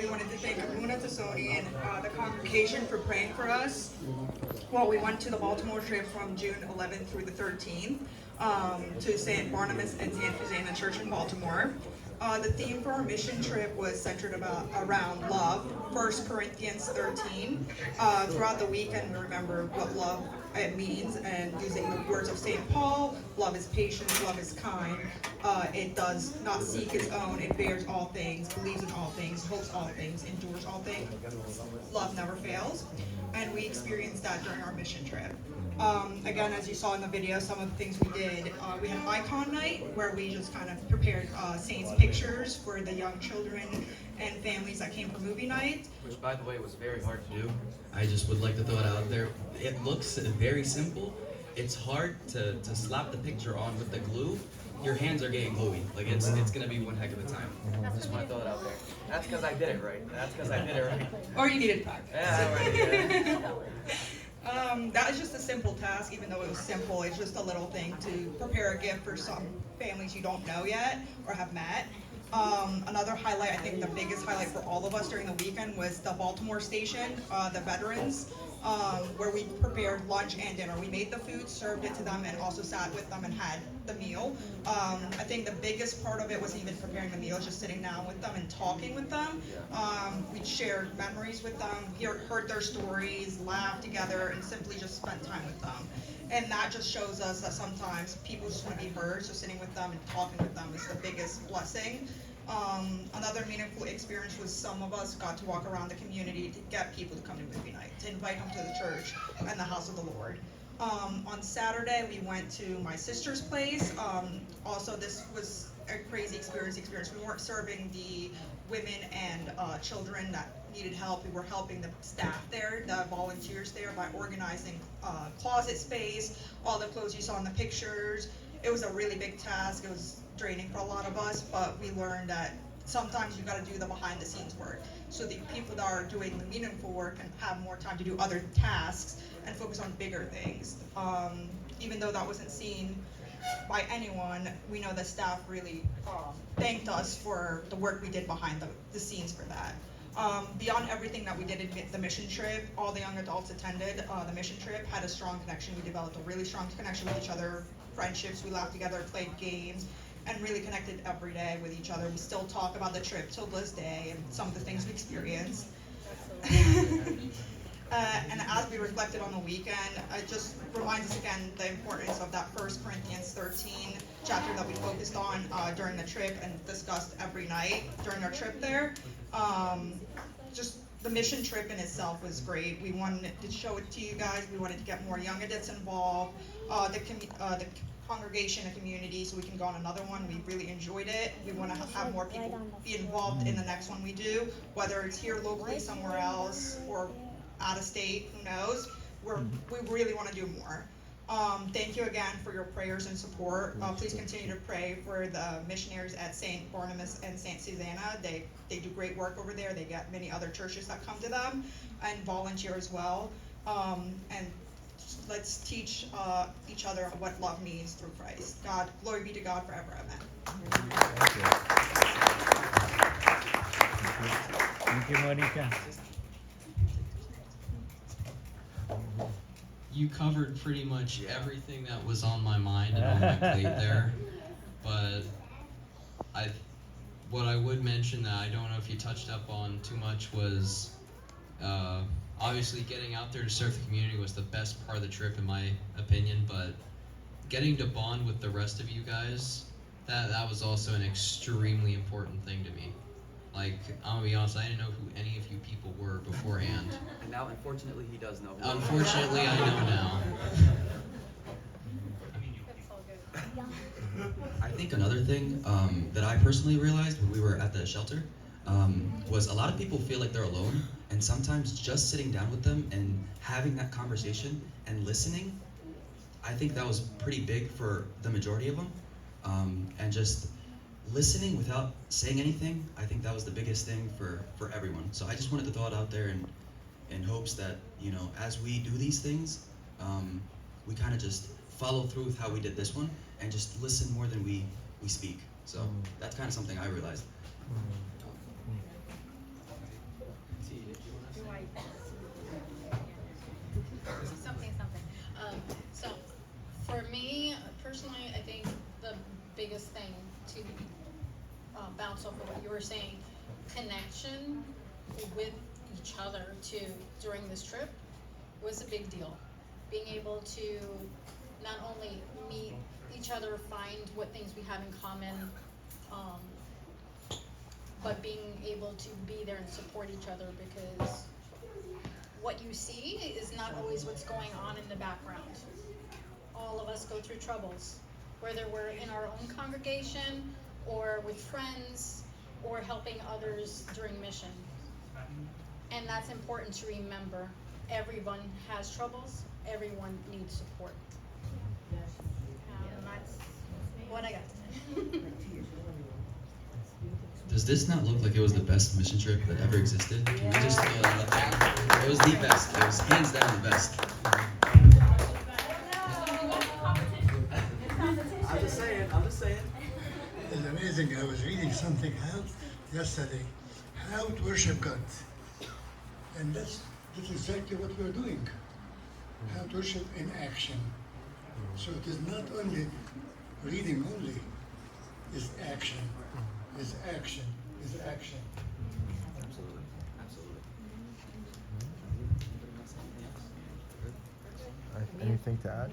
we wanted to thank Luna Tassoni and the congregation for praying for us. Well, we went to the Baltimore trip from June 11th through the 13th to St. Barnabas and St. Susanna Church in Baltimore. The theme for our mission trip was centered around love, 1 Corinthians 13. Throughout the weekend, we remember what love it means, and using the words of St. Paul, love is patient, love is kind. It does not seek its own, it bears all things, believes in all things, hopes all things, endures all things. Love never fails, and we experienced that during our mission trip. Again, as you saw in the video, some of the things we did, we had icon night where we just kind of prepared saints pictures for the young children and families that came for movie night. Which, by the way, was very hard to do. I just would like to throw it out there. It looks very simple. It's hard to slap the picture on with the glue. Your hands are getting gluey. Like it's gonna be one heck of a time. Just want to throw it out there. That's because I did it right. That's because I did it right. Or you needed practice. Yeah, right. Yeah. That is just a simple task, even though it was simple. It's just a little thing to prepare a gift for some families you don't know yet or have met. Another highlight, I think the biggest highlight for all of us during the weekend was the Baltimore station, the veterans, where we prepared lunch and dinner. We made the food, served it to them, and also sat with them and had the meal. I think the biggest part of it wasn't even preparing the meal, just sitting down with them and talking with them. We shared memories with them, heard their stories, laughed together, and simply just spent time with them. And that just shows us that sometimes people just want to be heard, so sitting with them and talking with them is the biggest blessing. Another meaningful experience was some of us got to walk around the community to get people to come to movie night, to invite them to the church and the house of the Lord. On Saturday, we went to my sister's place. Also, this was a crazy experience. We weren't serving the women and children that needed help. We were helping the staff there, the volunteers there, by organizing closet space, all the clothes you saw in the pictures. It was a really big task. It was draining for a lot of us, but we learned that sometimes you got to do the behind the scenes work, so the people that are doing the meaningful work can have more time to do other tasks and focus on bigger things. Even though that wasn't seen by anyone, we know the staff really thanked us for the work we did behind the scenes for that. Beyond everything that we did in the mission trip, all the young adults attended the mission trip, had a strong connection. We developed a really strong connection with each other, friendships, we laughed together, played games, and really connected every day with each other. We still talk about the trip till this day and some of the things we experienced. And as we reflected on the weekend, it just reminds us again the importance of that 1 Corinthians 13 chapter that we focused on during the trip and discussed every night during our trip there. Just the mission trip in itself was great. We wanted to show it to you guys. We wanted to get more young adults involved, the congregation and community, so we can go on another one. We really enjoyed it. We want to have more people be involved in the next one we do, whether it's here locally, somewhere else, or out of state, who knows. We really want to do more. Thank you again for your prayers and support. Please continue to pray for the missionaries at St. Barnabas and St. Susanna. They do great work over there. They get many other churches that come to them and volunteer as well. And let's teach each other what love means through Christ. God, glory be to God forever. Amen. Thank you, Monica. You covered pretty much everything that was on my mind and on my plate there, but what I would mention that I don't know if you touched up on too much was obviously getting out there to serve the community was the best part of the trip in my opinion, but getting to bond with the rest of you guys, that was also an extremely important thing to me. Like, I'm gonna be honest, I didn't know who any of you people were beforehand. And now, unfortunately, he does know. Unfortunately, I know now. I think another thing that I personally realized when we were at the shelter was a lot of people feel like they're alone, and sometimes just sitting down with them and having that conversation and listening, I think that was pretty big for the majority of them, and just listening without saying anything, I think that was the biggest thing for everyone. So I just wanted to throw it out there in hopes that, you know, as we do these things, we kind of just follow through with how we did this one and just listen more than we speak. So that's kind of something I realized. bounce off of what you were saying, connection with each other too during this trip was a big deal. Being able to not only meet each other, find what things we have in common, but being able to be there and support each other, because what you see is not always what's going on in the background. All of us go through troubles, whether we're in our own congregation or with friends or helping others during mission. And that's important to remember. Everyone has troubles, everyone needs support. And that's what I got. Does this not look like it was the best mission trip that ever existed? Can we just throw that up there? It was the best. It was hands down the best. I'm just saying, I'm just saying. It's amazing. I was reading something else yesterday. How to worship God. And that's exactly what we're doing. How to worship in action. So it is not only reading only. It's action. It's action. It's action. Absolutely, absolutely. Anything to add?